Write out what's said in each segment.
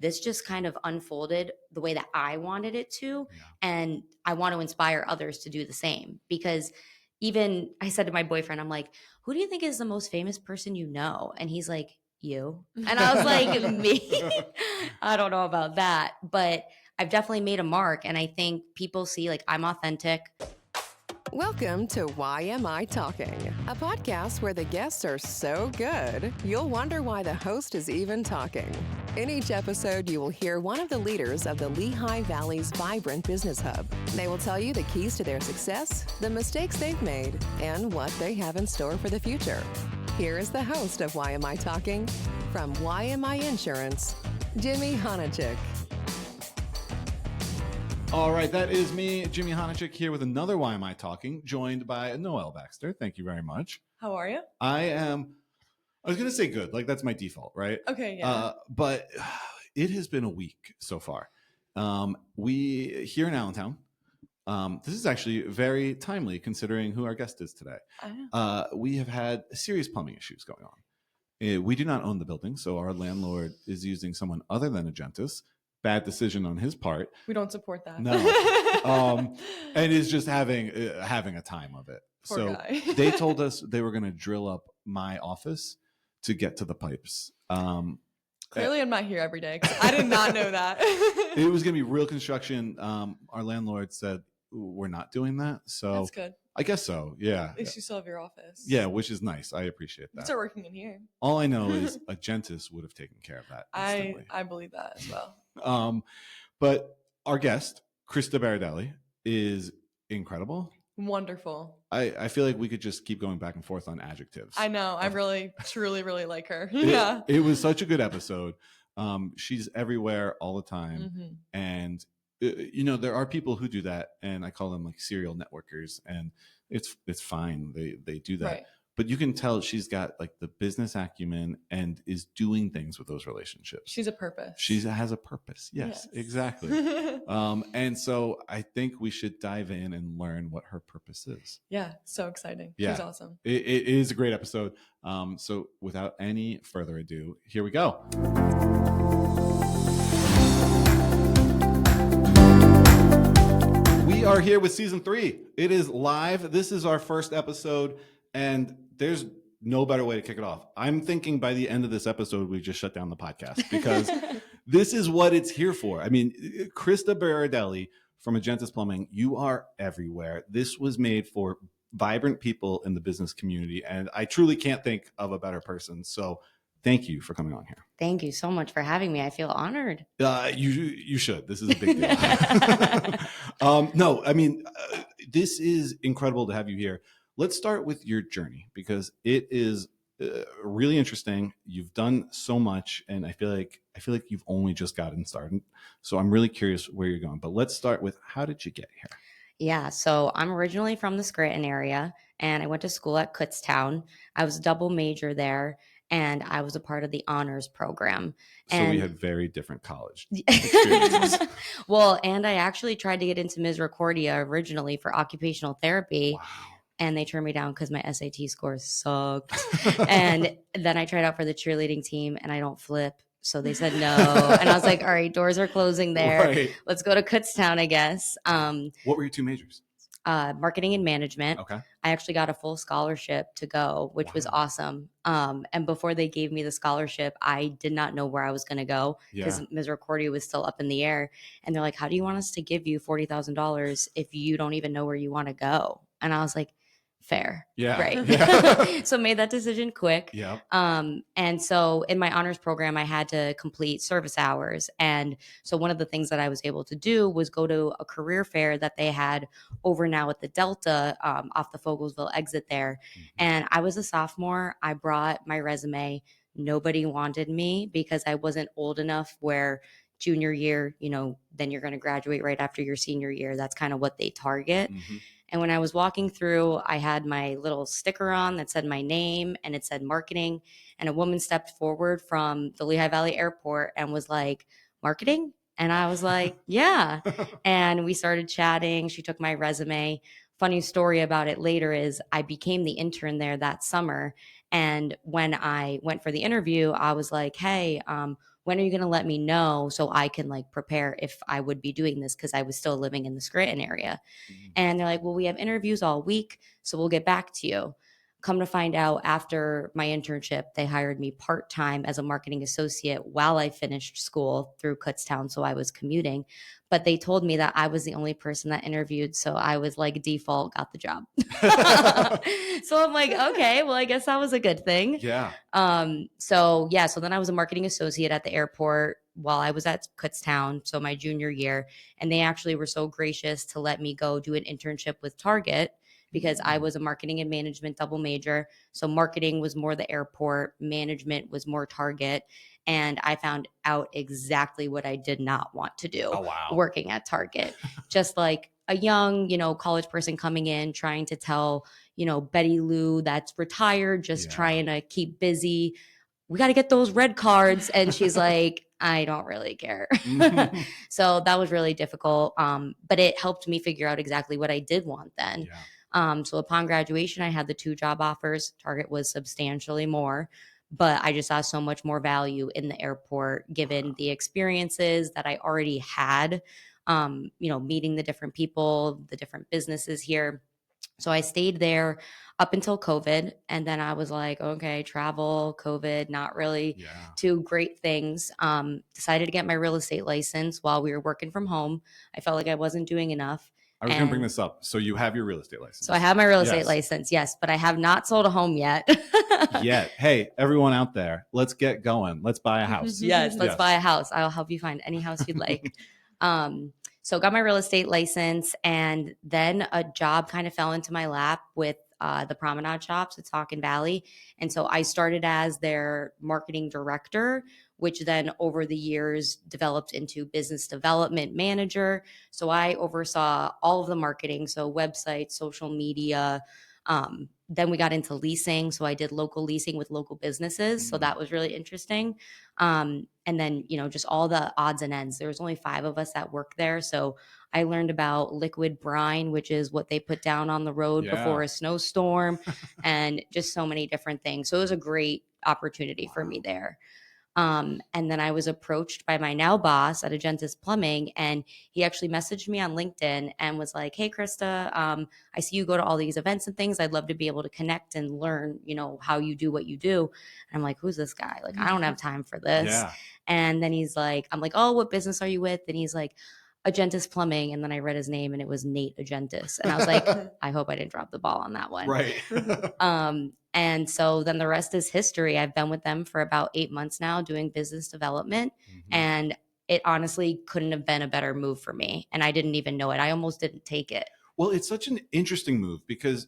this just kind of unfolded the way that I wanted it to. Yeah. And I want to inspire others to do the same, because even I said to my boyfriend, I'm like, who do you think is the most famous person you know? And he's like, you. And I was like, me? I don't know about that, but I've definitely made a mark. And I think people see like I'm authentic. Welcome to YMI Talking, a podcast where the guests are so good, you'll wonder why the host is even talking. In each episode, you will hear one of the leaders of the Lehigh Valley's vibrant business hub. They will tell you the keys to their success, the mistakes they've made, and what they have in store for the future. Here is the host of YMI Talking, from YMI Insurance, Jimmy Honachik. All right, that is me, Jimmy Honachik, here with another YMI Talking, joined by Noelle Baxter. Thank you very much. How are you? I was going to say good, like that's my default, right? Okay, yeah. But it has been a week so far. We here in Allentown, this is actually very timely considering who our guest is today. We have had serious plumbing issues going on. We do not own the building, so our landlord is using someone other than Agentis. Bad decision on his part. We don't support that. No. And is just having a time of it. Poor guy. They told us they were going to drill up my office to get to the pipes. Clearly, I'm not here every day because I did not know that. It was going to be real construction. Our landlord said, we're not doing that. So that's good. I guess so. Yeah. At least you still have your office. Yeah, which is nice. I appreciate that. You start working in here. All I know is Agentis would have taken care of that. I believe that as well. But our guest, Krista Barardelli, is incredible. Wonderful. I feel like we could just keep going back and forth on adjectives. I know. I really, truly, really like her. It was such a good episode. She's everywhere all the time. Mm-hmm. And, there are people who do that, and I call them like serial networkers, and it's fine. They do that. Right. But you can tell she's got like the business acumen and is doing things with those relationships. She's a purpose. She has a purpose. Yes. Exactly. And so I think we should dive in and learn what her purpose is. Yeah. So exciting. Yeah. She's awesome. It is a great episode. So without any further ado, here we go. We are here with season 3. It is live. This is our first episode. And there's no better way to kick it off. I'm thinking by the end of this episode, we just shut down the podcast because this is what it's here for. I mean, Krista Barardelli from Agentis Plumbing, you are everywhere. This was made for vibrant people in the business community, and I truly can't think of a better person. So thank you for coming on here. Thank you so much for having me. I feel honored. You should. This is a big deal. No, I mean, this is incredible to have you here. Let's start with your journey because it is really interesting. You've done so much, and I feel like you've only just gotten started. So I'm really curious where you're going. But let's start with, how did you get here? Yeah, so I'm originally from the Scranton area, and I went to school at Kutztown. I was a double major there, and I was a part of the honors program. So we had very different college experiences. Well, and I actually tried to get into Misericordia originally for occupational therapy. Wow. And they turned me down because my SAT scores sucked. And then I tried out for the cheerleading team, and I don't flip. So they said no. And I was like, all right, doors are closing there. Right. Let's go to Kutztown, I guess. What were your 2 majors? Marketing and management. Okay. I actually got a full scholarship to go, which was awesome. And before they gave me the scholarship, I did not know where I was going to go because Misericordia was still up in the air. And they're like, how do you want us to give you $40,000 if you don't even know where you want to go? And I was like, fair. Yeah. Right. Yeah. So made that decision quick. Yeah. And so in my honors program, I had to complete service hours. And so one of the things that I was able to do was go to a career fair that they had over now at the Delta off the Fogelsville exit there. Mm-hmm. And I was a sophomore. I brought my resume. Nobody wanted me because I wasn't old enough where junior year, then you're going to graduate right after your senior year. That's kind of what they target. Mm-hmm. And when I was walking through, I had my little sticker on that said my name and it said marketing. And a woman stepped forward from the Lehigh Valley Airport and was like, marketing? And I was like, yeah. And we started chatting. She took my resume. Funny story about it later is I became the intern there that summer. And when I went for the interview, I was like, hey, when when are you going to let me know so I can like prepare if I would be doing this? Because I was still living in the Scranton area. And they're like, well, we have interviews all week, so we'll get back to you. Come to find out, after my internship, they hired me part-time as a marketing associate while I finished school through Kutztown, so I was commuting. But they told me that I was the only person that interviewed, so I was like default got the job. So I'm like, okay, well, I guess that was a good thing. Yeah. So then I was a marketing associate at the airport while I was at Kutztown, so my junior year, and they actually were so gracious to let me go do an internship with Target because I was a marketing and management double major. So marketing was more the airport, management was more Target, and I found out exactly what I did not want to do working at Target. Just like a young, college person coming in trying to tell, Betty Lou that's retired, just trying to keep busy. We got to get those red cards. And she's like, I don't really care. So that was really difficult. But it helped me figure out exactly what I did want then. So upon graduation, I had the 2 job offers. Target was substantially more, but I just saw so much more value in the airport given the experiences that I already had, meeting the different people, the different businesses here. So I stayed there up until COVID. And then I was like, okay, travel, COVID, not really 2 great things. Decided to get my real estate license while we were working from home. I felt like I wasn't doing enough. I was going to bring this up. So you have your real estate license. So I have my real estate license, yes, but I have not sold a home yet. Yet. Hey, everyone out there, let's get going. Let's buy a house. Yes, let's buy a house. I'll help you find any house you'd like. So got my real estate license, and then a job kind of fell into my lap with the Promenade Shops at Saucon Valley. And so I started as their marketing director, which then over the years developed into business development manager. So I oversaw all of the marketing, so websites, social media. Then we got into leasing. So I did local leasing with local businesses. So that was really interesting. And then, just all the odds and ends. There was only 5 of us that worked there. So I learned about liquid brine, which is what they put down on the road before a snowstorm, and just so many different things. So it was a great opportunity for me there. And then I was approached by my now boss at Agentis Plumbing, and he actually messaged me on LinkedIn and was like, hey, Krista, I see you go to all these events and things. I'd love to be able to connect and learn, how you do what you do. And I'm like, who's this guy? Like, I don't have time for this. And then he's like, I'm like, oh, what business are you with? And he's like, Agentis Plumbing. And then I read his name and it was Nate Agentis. And I was like, I hope I didn't drop the ball on that one. Right. And so then the rest is history. I've been with them for about 8 months now doing business development. And it honestly couldn't have been a better move for me. And I didn't even know it. I almost didn't take it. Well, it's such an interesting move because,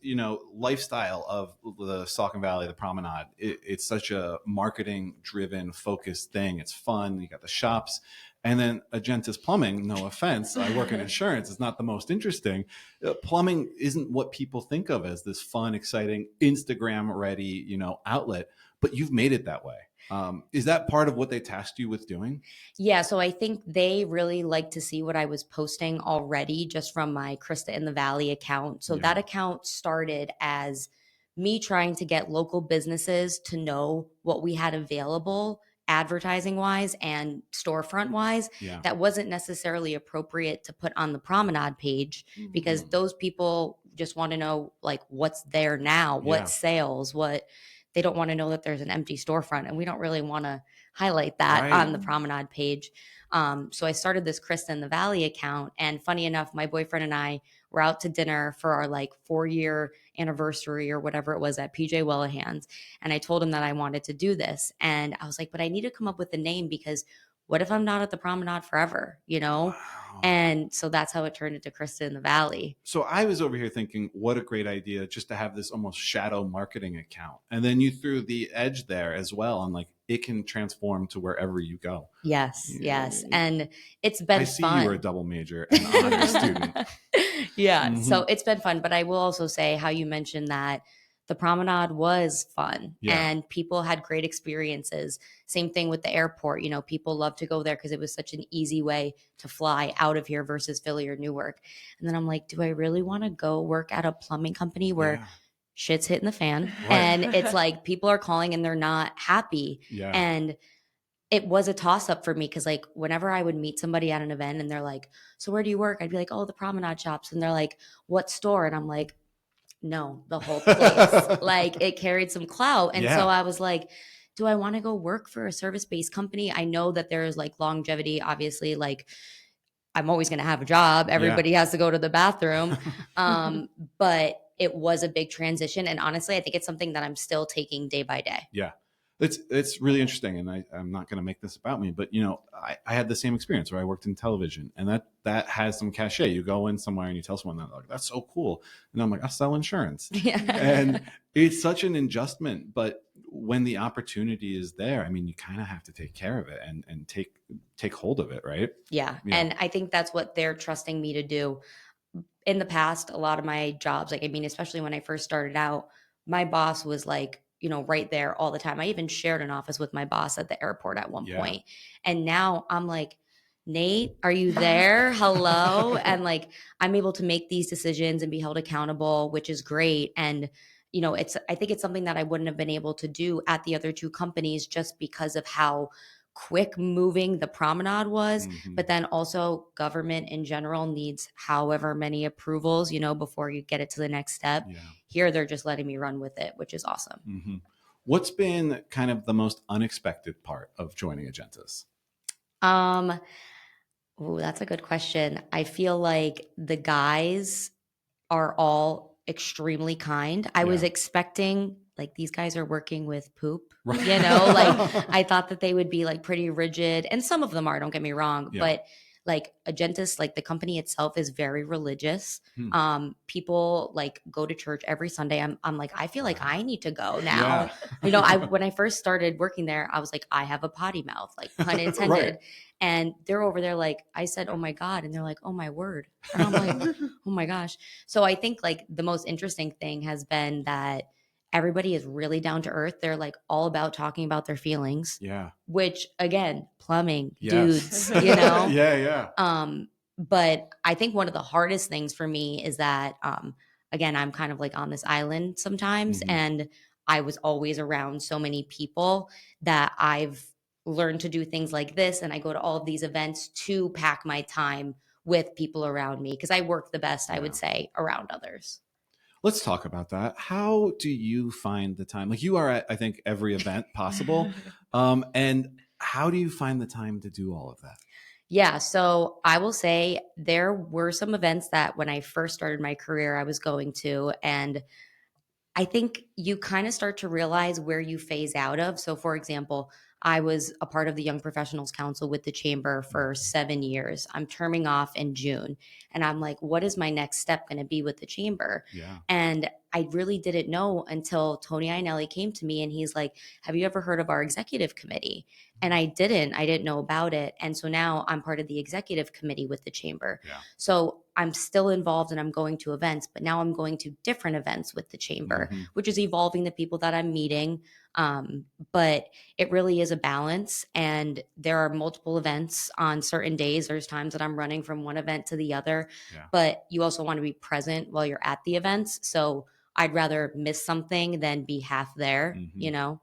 lifestyle of the Saucon Valley, the Promenade, it's such a marketing driven, focused thing. It's fun. You got the shops. And then Agentis Plumbing, no offense, I work in insurance, it's not the most interesting. Plumbing isn't what people think of as this fun, exciting, Instagram ready, outlet, but you've made it that way. Is that part of what they tasked you with doing? Yeah, so I think they really like to see what I was posting already just from my Krista in the Valley account. So that account started as me trying to get local businesses to know what we had available advertising wise and storefront wise that wasn't necessarily appropriate to put on the Promenade page because those people just want to know like what's there now, what sales, what they don't want to know that there's an empty storefront, and we don't really want to highlight that on the Promenade page. So I started this Krista in the Valley account, and funny enough, my boyfriend and I were out to dinner for our 4-year anniversary or whatever it was at PJ Wellahan's. And I told him that I wanted to do this. And I was like, but I need to come up with a name because what if I'm not at the Promenade forever, Wow. And so that's how it turned into Krista in the Valley. So I was over here thinking, what a great idea just to have this almost shadow marketing account. And then you threw the edge there as well. And it can transform to wherever you go. Yes. And it's been fun. I see you were a double major and honor student. So it's been fun. But I will also say how you mentioned that the Promenade was fun and people had great experiences. Same thing with the airport. People love to go there because it was such an easy way to fly out of here versus Philly or Newark. And then I'm like, do I really want to go work at a plumbing company where shit's hitting the fan and it's like people are calling and they're not happy? And it was a toss up for me because like whenever I would meet somebody at an event and they're like, so where do you work? I'd be like, oh, the Promenade Shops. And they're like, what store? And I'm like, no, the whole place. Like it carried some clout. And so Yeah. I was like, do I want to go work for a service-based company? I know that there's like longevity, obviously, like I'm always going to have a job. Yeah. Everybody has to go to the bathroom. But it was a big transition. And honestly, I think it's something that I'm still taking day by day. Yeah. It's really interesting. And I'm not going to make this about me, but you know, I had the same experience where I worked in television, and that has some cachet. You go in somewhere and you tell someone that, like, that's so cool. And I'm like, I sell insurance. Yeah. And it's such an adjustment, but when the opportunity is there, I mean, you kind of have to take care of it and take hold of it. Right. Yeah. Yeah. And I think that's what they're trusting me to do. In the past, a lot of my jobs, like, I mean, especially when I first started out, my boss was like, you know, right there all the time. I even shared an office with my boss at the airport at one Yeah. point. And now I'm like, Nate, are you there? Hello. And like, I'm able to make these decisions and be held accountable, which is great. And, you know, I think it's something that I wouldn't have been able to do at the other two companies just because of how quick moving the Promenade was. Mhm. But then also government in general needs however many approvals, you know, before you get it to the next step. Yeah. Here, they're just letting me run with it, which is awesome. Mm-hmm. What's been kind of the most unexpected part of joining Agentis? Oh, that's a good question. I feel like the guys are all extremely kind. I was Yeah. expecting like these guys are working with poop, Right. you know, like I thought that they would be like pretty rigid, and some of them are, don't get me wrong, Yeah. but like Agentis, like the company itself is very religious. People like go to church every Sunday. I'm like, I feel like I need to go now. Yeah. You know, when I first started working there, I was like, I have a potty mouth, like pun intended. Right. And they're over there like, I said, oh my God. And they're like, oh my word. And I'm like, oh my gosh. So I think like the most interesting thing has been that everybody is really down to earth. They're like all about talking about their feelings, Yeah. which again, plumbing, Yes. dudes, you know? Yeah. But I think one of the hardest things for me is that, again, I'm kind of like on this island sometimes. Mhm. And I was always around so many people that I've learned to do things like this. And I go to all of these events to pack my time with people around me because I work the best, I would Yeah. say, around others. Let's talk about that. How do you find the time? Like, you are at, I think, every event possible. And how do you find the time to do all of that? Yeah, so I will say there were some events that when I first started my career, I was going to, and I think you kind of start to realize where you phase out of. So, for example, I was a part of the Young Professionals Council with the Chamber for 7 years. I'm terming off in June. And I'm like, what is my next step going to be with the Chamber? Yeah. And I really didn't know until Tony Iannelli came to me and he's like, have you ever heard of our executive committee? And I didn't know about it. And so now I'm part of the executive committee with the Chamber. Yeah. So I'm still involved and I'm going to events, but now I'm going to different events with the Chamber, Mhm. which is evolving the people that I'm meeting. But it really is a balance. And there are multiple events on certain days. There's times that I'm running from one event to the other, Yeah. but you also want to be present while you're at the events. So I'd rather miss something than be half there, Mhm. you know?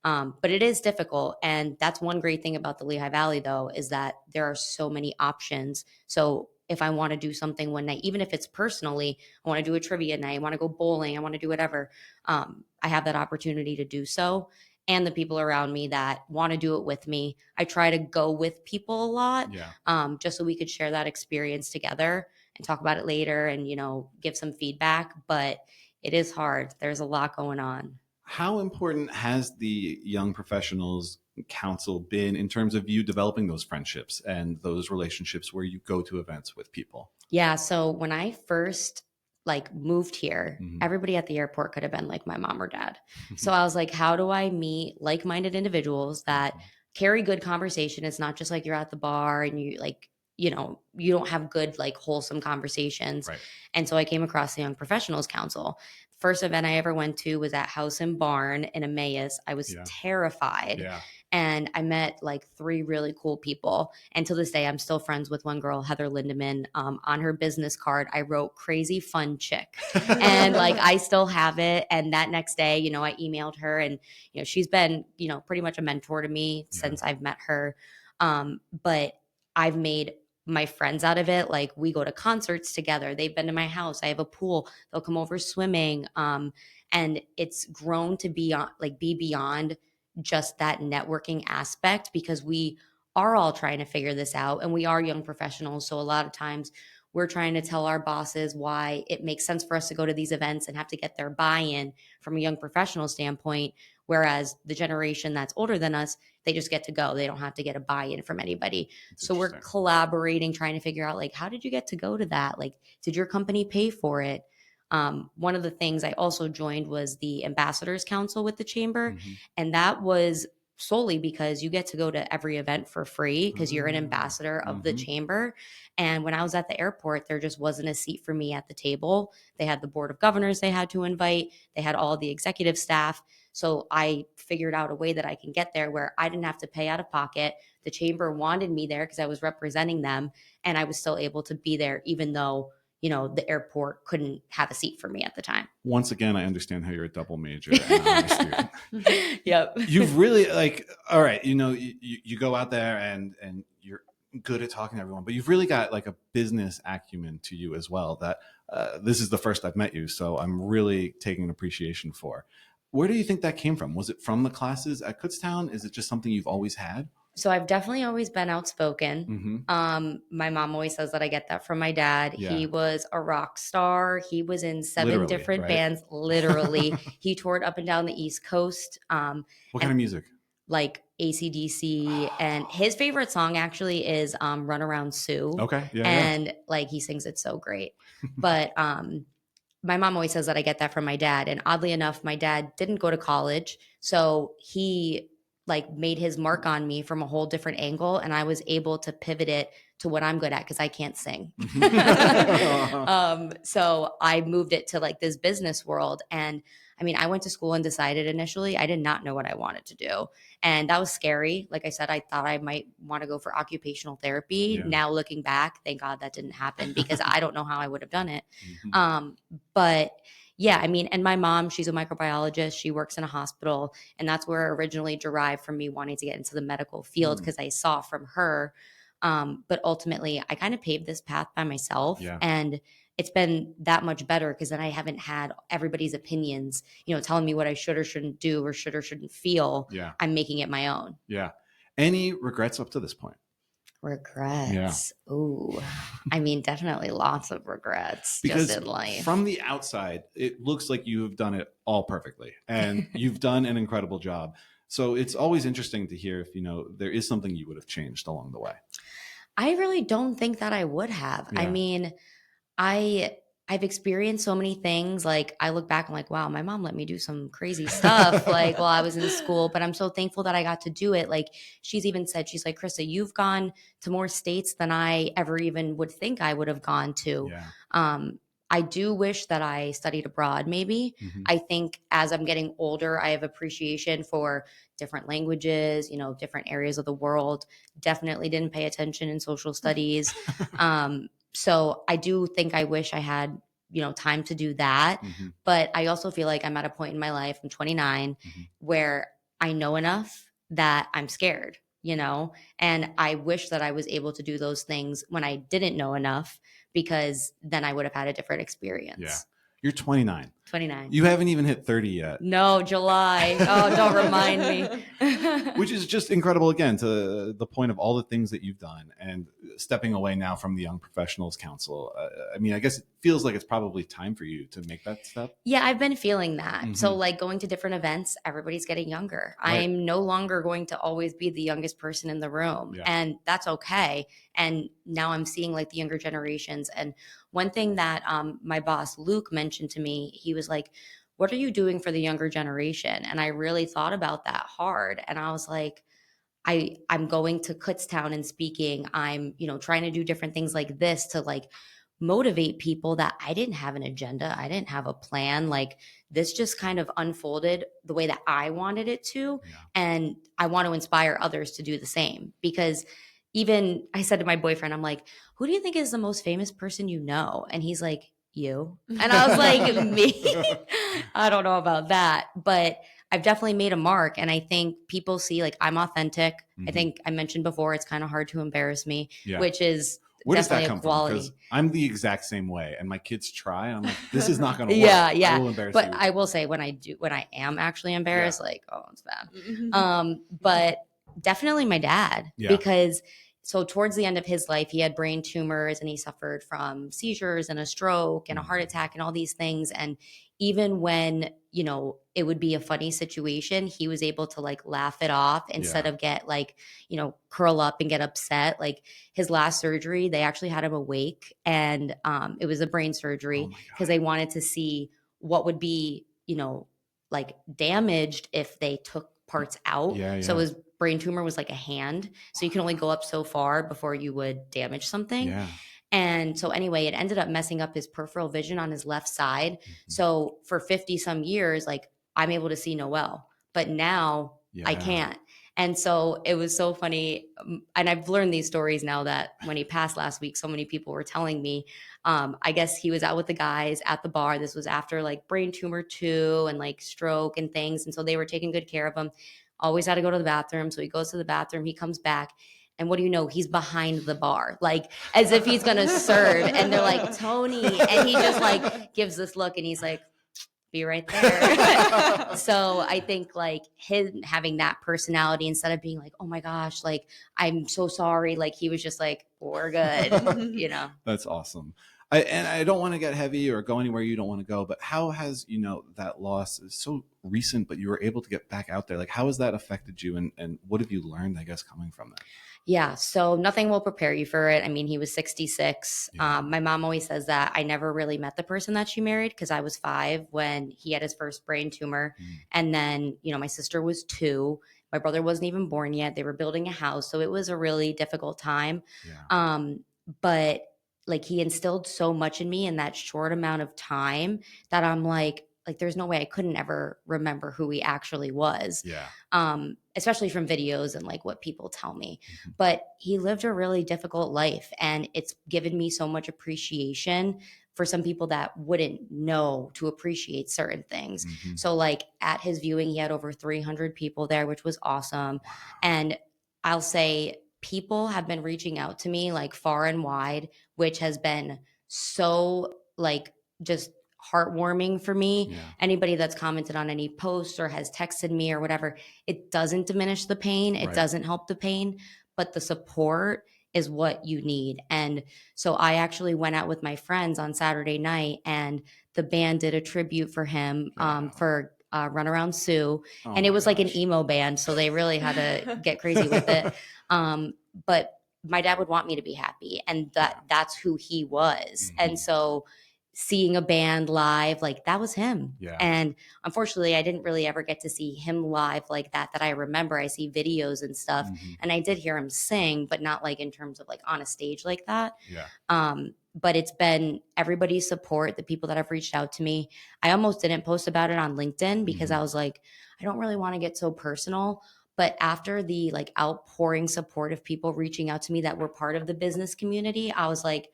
But it is difficult. And that's one great thing about the Lehigh Valley, though, is that there are so many options. So if I want to do something one night, even if it's personally, I want to do a trivia night, I want to go bowling, I want to do whatever, I have that opportunity to do so. And the people around me that want to do it with me, I try to go with people a lot, Yeah. just so we could share that experience together and talk about it later and, you know, give some feedback. But it is hard. There's a lot going on. How important has the Young Professionals Council been in terms of you developing those friendships and those relationships where you go to events with people? Yeah. So when I first like moved here, Mhm. everybody at the airport could have been like my mom or dad. So I was like, how do I meet like-minded individuals that carry good conversation? It's not just like you're at the bar and you like, you know, you don't have good, like wholesome conversations. Right. And so I came across the Young Professionals Council. First event I ever went to was at House and Barn in Emmaus. I was Yeah. terrified. Yeah. and I met like 3 really cool people. And to this day, I'm still friends with one girl, Heather Lindeman. On her business card, I wrote "crazy fun chick," and like I still have it. And that next day, I emailed her, and she's been pretty much a mentor to me since I've met her. But I've made my friends out of it. Like, we go to concerts together. They've been to my house. I have a pool. They'll come over swimming. And it's grown to be beyond just that networking aspect, because we are all trying to figure this out, and we are young professionals. So a lot of times we're trying to tell our bosses why it makes sense for us to go to these events and have to get their buy-in from a young professional standpoint. Whereas the generation that's older than us, they just get to go. They don't have to get a buy-in from anybody. So we're collaborating, trying to figure out, like, how did you get to go to that? Like, did your company pay for it? One of the things I also joined was the Ambassadors Council with the Chamber. And that was solely because you get to go to every event for free because you're an ambassador of the Chamber. And when I was at the airport, there just wasn't a seat for me at the table. They had the board of governors they had to invite. They had all the executive staff. So I figured out a way that I can get there where I didn't have to pay out of pocket. The Chamber wanted me there because I was representing them, and I was still able to be there even though the airport couldn't have a seat for me at the time. Once again, I understand how you're a double major and a honor student. Yep. You've really all right, you go out there and you're good at talking to everyone, but you've really got like a business acumen to you as well that this is the first I've met you. So I'm really taking an appreciation for. Where do you think that came from? Was it from the classes at Kutztown? Is it just something you've always had? So I've definitely always been outspoken. My mom always says that I get that from my dad. Yeah. He was a rock star. He was in 7 Literally, different right? bands. Literally. He toured up and down the East Coast. What kind of music? Like AC/DC. And his favorite song actually is Run Around Sue. Okay. Yeah. And like, he sings it so great. But my mom always says that I get that from my dad. And oddly enough, my dad didn't go to college. So he made his mark on me from a whole different angle. And I was able to pivot it to what I'm good at because I can't sing. So I moved it to like this business world. And I mean, I went to school and decided initially I did not know what I wanted to do. And that was scary. Like I said, I thought I might want to go for occupational therapy. Yeah. Now looking back, thank God that didn't happen because I don't know how I would have done it. But yeah, I mean, and my mom, she's a microbiologist. She works in a hospital. And that's where it originally derived from me wanting to get into the medical field because I saw from her. But ultimately, I kind of paved this path by myself. Yeah. And it's been that much better because then I haven't had everybody's opinions, telling me what I should or shouldn't do or should or shouldn't feel. Yeah. I'm making it my own. Yeah. Any regrets up to this point? Regrets. Yeah. Ooh, I mean, definitely lots of regrets because just in life. From the outside, it looks like you have done it all perfectly and you've done an incredible job. So it's always interesting to hear if, there is something you would have changed along the way. I really don't think that I would have. Yeah. I mean, I've experienced so many things. Like I look back, I'm like, wow, my mom let me do some crazy stuff like while I was in school, but I'm so thankful that I got to do it. Like she's even said, she's like, Krista, you've gone to more states than I ever even would think I would have gone to. Yeah. I do wish that I studied abroad maybe. I think as I'm getting older, I have appreciation for different languages, different areas of the world. Definitely didn't pay attention in social studies. So I do think I wish I had, time to do that. But I also feel like I'm at a point in my life, I'm 29, where I know enough that I'm scared, and I wish that I was able to do those things when I didn't know enough, because then I would have had a different experience. Yeah. You're 29. 29. You haven't even hit 30 yet. No, July. Oh, don't remind me. Which is just incredible, again, to the point of all the things that you've done and stepping away now from the Young Professionals Council. I mean, I guess it feels like it's probably time for you to make that step. Yeah, I've been feeling that. So like going to different events, everybody's getting younger. Right. I'm no longer going to always be the youngest person in the room. Yeah. And that's okay. And now I'm seeing like the younger generations. And one thing that my boss, Luke, mentioned to me, he was like, what are you doing for the younger generation? And I really thought about that hard. And I was like, I'm going to Kutztown and speaking. I'm, trying to do different things like this to like motivate people that I didn't have an agenda. I didn't have a plan. Like this just kind of unfolded the way that I wanted it to. Yeah. And I want to inspire others to do the same, because even I said to my boyfriend, I'm like, who do you think is the most famous person you know? And he's like, you. And I was like, me? I don't know about that. But I've definitely made a mark. And I think people see like I'm authentic. I think I mentioned before, it's kind of hard to embarrass me, Yeah. which is Where does that definitely come a quality. from? Because I'm the exact same way, and my kids try, and I'm like, this is not going to work. Yeah, I yeah. will embarrass But you. I will say when I am actually embarrassed, Yeah. like, oh, it's bad. But definitely my dad, Yeah. because so towards the end of his life, he had brain tumors and he suffered from seizures and a stroke and a heart attack and all these things. And even when, you know, it would be a funny situation, he was able to like laugh it off instead Yeah. of get like, you know, curl up and get upset. Like his last surgery, they actually had him awake, and it was a brain Oh surgery my because God. they wanted to see what would be, you know, like damaged if they took parts out. Yeah, So yeah. his brain tumor was like a hand. So you can only go up so far before you would damage something. Yeah. And so anyway, it ended up messing up his peripheral vision on his left side. So for 50 some years, like I'm able to see Noel, but now I Yeah. can't. And so it was so funny. And I've learned these stories now that when he passed last week, so many people were telling me, I guess he was out with the guys at the bar. This was after like brain tumor 2 and like stroke and things. And so they were taking good care of him. Always had to go to the bathroom. So he goes to the bathroom, he comes back. And what do you know? He's behind the bar, like as if he's going to serve. And they're like, Tony. And he just like gives this look and he's like, be right there. So I think like him having that personality, instead of being like, oh my gosh, like I'm so sorry, like he was just like, we're good, you know. That's awesome. And I don't want to get heavy or go anywhere you don't want to go, but how has, you know, that loss is so recent, but you were able to get back out there? Like, how has that affected you? And what have you learned, I guess, coming from that? Yeah, so nothing will prepare you for it. I mean, he was 66. Yeah. My mom always says that I never really met the person that she married because I was 5 when he had his first brain tumor. And then, you know, my sister was 2. My brother wasn't even born yet. They were building a house. So it was a really difficult time. Yeah. But like he instilled so much in me in that short amount of time that I'm like there's no way I couldn't ever remember who he actually was. Yeah. Especially from videos and like what people tell me. But he lived a really difficult life, and it's given me so much appreciation for some people that wouldn't know to appreciate certain things. So like at his viewing, he had over 300 people there, which was awesome. Wow. And I'll say people have been reaching out to me like far and wide, which has been so like just heartwarming for me. Yeah. Anybody that's commented on any posts or has texted me or whatever, it doesn't diminish the pain. It Right. doesn't help the pain, but the support is what you need. And so I actually went out with my friends on Saturday night, and the band did a tribute for him for Runaround Sue. Oh and it my was like an gosh. emo band, so they really had to get crazy with it. But my dad would want me to be happy, and that's who he was. And so seeing a band live, like that was him. Yeah. And unfortunately, I didn't really ever get to see him live like that I remember. I see videos and stuff, and I did hear him sing, but not like in terms of like on a stage like that. Yeah. But it's been everybody's support, the people that have reached out to me. I almost didn't post about it on LinkedIn because I was like, I don't really want to get so personal. But after the like outpouring support of people reaching out to me that were part of the business community, I was like,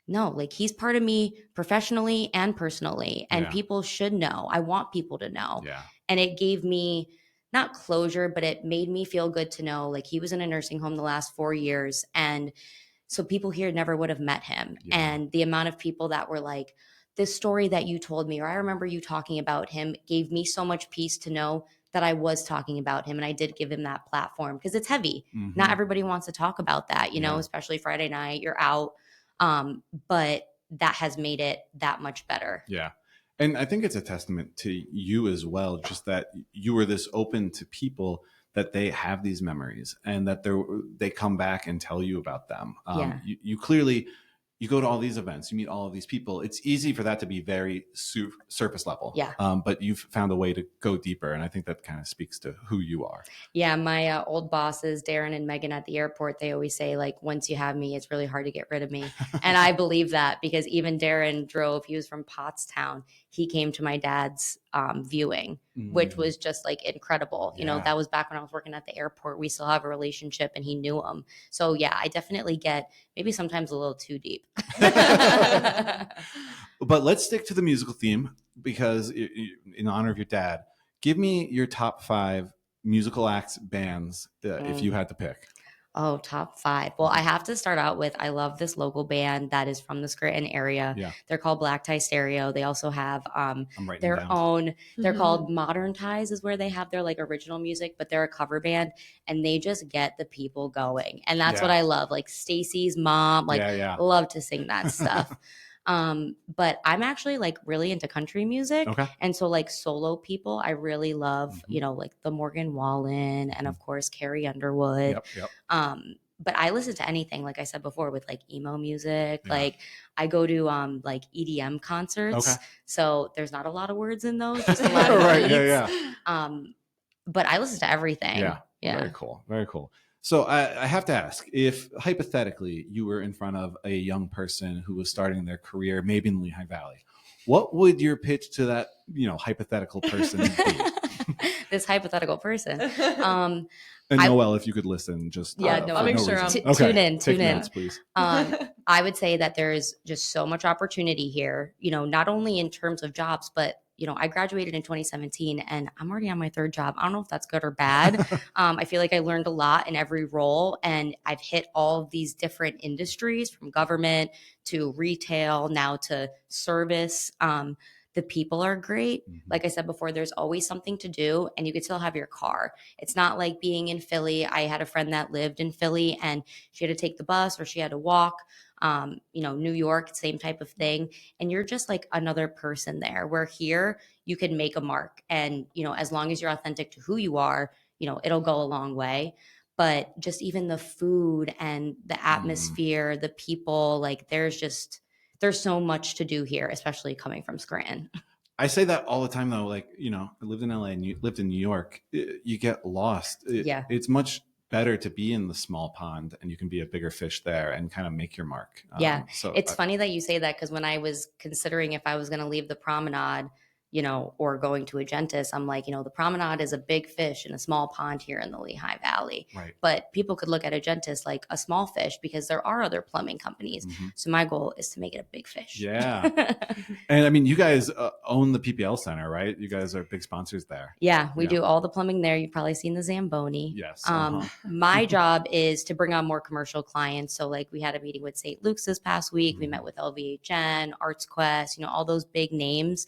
no, like he's part of me professionally and personally, and Yeah. people should know. I want people to know. Yeah. And it gave me not closure, but it made me feel good to know like he was in a nursing home the last 4 years. And so people here never would have met him. Yeah. And the amount of people that were like, this story that you told me, or I remember you talking about him, gave me so much peace to know that I was talking about him. And I did give him that platform because it's heavy. Not everybody wants to talk about that, you know, especially Friday night, you're out. But that has made it that much better. Yeah. And I think it's a testament to you as well, just that you were this open to people, that they have these memories and that they come back and tell you about them. You clearly, you go to all these events, you meet all of these people. It's easy for that to be very surface level. Yeah. But you've found a way to go deeper. And I think that kind of speaks to who you are. Yeah. My old bosses, Darren and Megan at the airport, they always say, like, once you have me, it's really hard to get rid of me. And I believe that, because even Darren drove, he was from Pottstown. He came to my dad's viewing, which was just like incredible. You know, that was back when I was working at the airport. We still have a relationship, and he knew him. So yeah, I definitely get maybe sometimes a little too deep. But let's stick to the musical theme, because in honor of your dad, give me your top 5 musical acts, bands, if you had to pick. Oh, top 5. Well, I have to start out with, I love this local band that is from the Scranton area. Yeah. They're called Black Tie Stereo. They also have their down. own, they're called Modern Ties, is where they have their like original music, but they're a cover band, and they just get the people going. And that's what I love. Like Stacy's mom, like love to sing that stuff. But I'm actually like really into country music. Okay. And so like solo people, I really love, you know, like the Morgan Wallen and of course Carrie Underwood. Yep. But I listen to anything, like I said before, with like emo music. Like I go to like EDM concerts. Okay. So there's not a lot of words in those, just a lot of beats. But I listen to everything. Yeah. Very cool. So I have to ask, if hypothetically you were in front of a young person who was starting their career, maybe in the Lehigh Valley, what would your pitch to that, you know, hypothetical person be? This hypothetical person. And Noelle, if you could listen, just I'll make sure. Tune in. Notes, please. I would say that there's just so much opportunity here. You know, not only in terms of jobs, but you know, I graduated in 2017 and I'm already on my 3rd job. I don't know if that's good or bad. I feel like I learned a lot in every role, and I've hit all of these different industries, from government to retail, now to service. The people are great. Like I said before, there's always something to do, and you could still have your car. It's not like being in Philly. I had a friend that lived in Philly, and she had to take the bus or she had to walk. You know, New York, same type of thing. And you're just like another person there, where here you can make a mark. And, you know, as long as you're authentic to who you are, you know, it'll go a long way. But just even the food and the atmosphere, the people, like there's so much to do here, especially coming from Scranton. I say that all the time, though. Like, you know, I lived in LA and you lived in New York. You get lost. It's much better to be in the small pond, and you can be a bigger fish there and kind of make your mark. So it's funny that you say that, because when I was considering if I was going to leave the Promenade, you know, or going to Agentis, I'm like, you know, the Promenade is a big fish in a small pond here in the Lehigh Valley. Right. But people could look at Agentis like a small fish, because there are other plumbing companies. So my goal is to make it a big fish. Yeah. And I mean, you guys own the PPL Center, right? You guys are big sponsors there. Yeah, we do all the plumbing there. You've probably seen the Zamboni. Yes. My job is to bring on more commercial clients. So like we had a meeting with St. Luke's this past week. We met with LVHN, Arts Quest, you know, all those big names.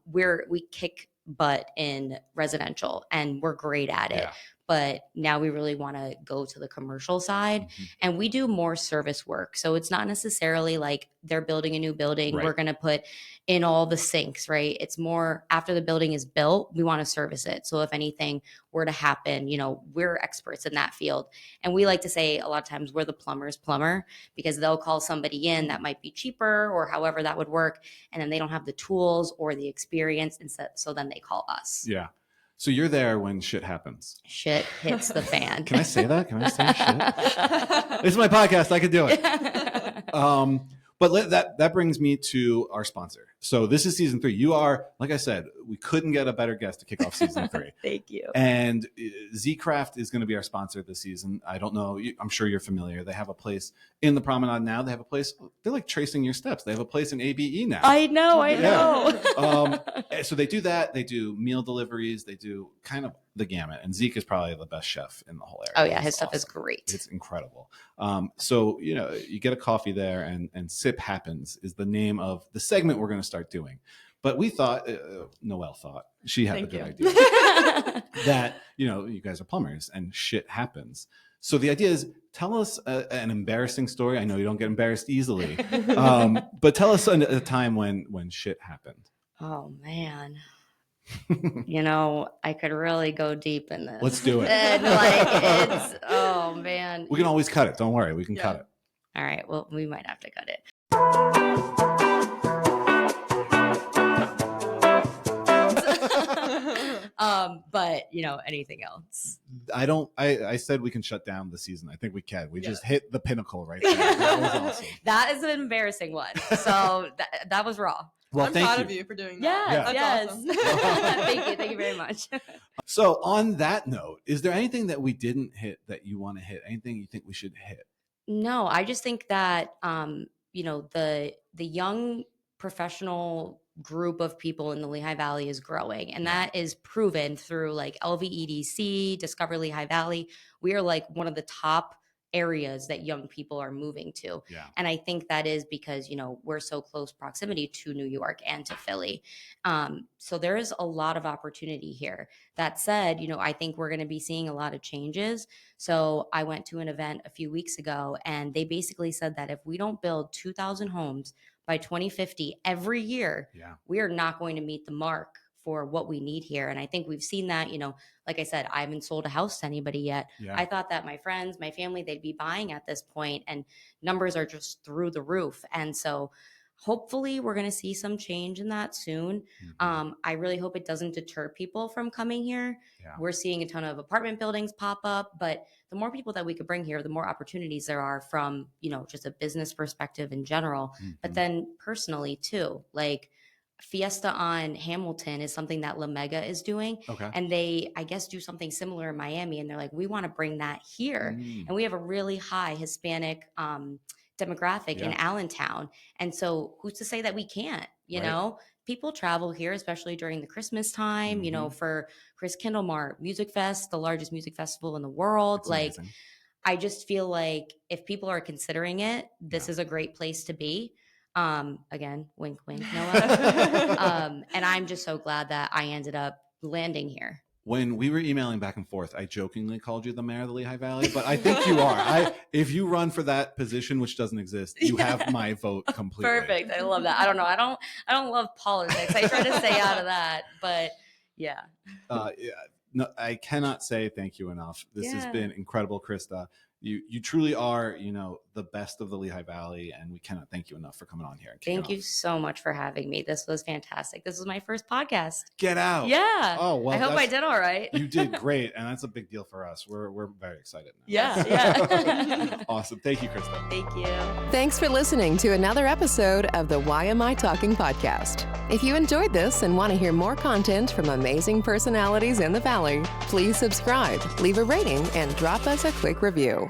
We kick butt in residential, and we're great at it. But now we really want to go to the commercial side, and we do more service work. So it's not necessarily like they're building a new building. We're going to put in all the sinks, right? It's more after the building is built, we want to service it. So if anything were to happen, you know, we're experts in that field. And we like to say a lot of times we're the plumber's plumber, because they'll call somebody in that might be cheaper or however that would work, and then they don't have the tools or the experience, and so then they call us. Yeah. So you're there when shit happens. Shit hits the fan. Can I say that? Can I say shit? It's my podcast. I could do it. But that brings me to our sponsor. So this is season 3. You are, like I said, we couldn't get a better guest to kick off season 3. Thank you. And Z-Craft is going to be our sponsor this season. I don't know. I'm sure you're familiar. They have a place in the Promenade now. They have a place. They're like tracing your steps. They have a place in ABE now. I know. So they do that. They do meal deliveries. They do kind of the gamut. And Zeke is probably the best chef in the whole area. Oh yeah, his stuff is great. It's incredible. So you know, you get a coffee there, and Sip Happens is the name of the segment we're going to start doing. But we thought, Noelle thought, she had the good idea that, you know, you guys are plumbers and shit happens. So the idea is, tell us an embarrassing story. I know you don't get embarrassed easily, but tell us a time when shit happened. Oh man. You know, I could really go deep in this. Let's do it. And like, oh man. We can always cut it. Don't worry. We can cut it. All right. Well, we might have to cut it. But anything else? I said we can shut down the season. I think we can. We just hit the pinnacle right there. That was awesome. That is an embarrassing one. So that was raw. Well, I'm thank proud you. of you for doing Yes, that. yes. That's awesome. Thank you very much. So on that note, is there anything that we didn't hit that you want to hit? Anything you think we should hit? No, I just think that the young professional group of people in the Lehigh Valley is growing, and that is proven through like LVEDC, Discover Lehigh Valley. We are like one of the top areas that young people are moving to. Yeah. And I think that is because, we're so close proximity to New York and to Philly. So there is a lot of opportunity here. That said, I think we're going to be seeing a lot of changes. So I went to an event a few weeks ago, and they basically said that if we don't build 2,000 homes by 2050 every year, we are not going to meet the mark for what we need here. And I think we've seen that, like I said, I haven't sold a house to anybody yet. Yeah. I thought that my friends, my family, they'd be buying at this point, and numbers are just through the roof. And so hopefully we're going to see some change in that soon. Mm-hmm. I really hope it doesn't deter people from coming here. Yeah. We're seeing a ton of apartment buildings pop up, but the more people that we could bring here, the more opportunities there are from, just a business perspective in general, but then personally too. Like Fiesta on Hamilton is something that La Mega is doing. Okay. And they, I guess, do something similar in Miami. And they're like, we want to bring that here. And we have a really high Hispanic demographic in Allentown. And so who's to say that we can't, you know? People travel here, especially during the Christmas time, for Chris Kindlemart Music Fest, the largest music festival in the world. That's like, amazing. I just feel like if people are considering it, this is a great place to be. Again, wink, wink, Noah. And I'm just so glad that I ended up landing here. When we were emailing back and forth, I jokingly called you the mayor of the Lehigh Valley, but I think you are. If you run for that position, which doesn't exist, you have my vote completely. Perfect. I love that. I don't know. I don't love politics. I try to stay out of that, but yeah. No, I cannot say thank you enough. This has been incredible, Krista. You truly are, the best of the Lehigh Valley, and we cannot thank you enough for coming on here. Thank you so much for having me. This was fantastic. This was my first podcast. Get out. Yeah. Oh, well, I hope I did all right. You did great, and that's a big deal for us. We're very excited now. Yeah. Awesome. Thank you, Krista. Thank you. Thanks for listening to another episode of the YMI Talking podcast. If you enjoyed this and want to hear more content from amazing personalities in the Valley, please subscribe, leave a rating, and drop us a quick review.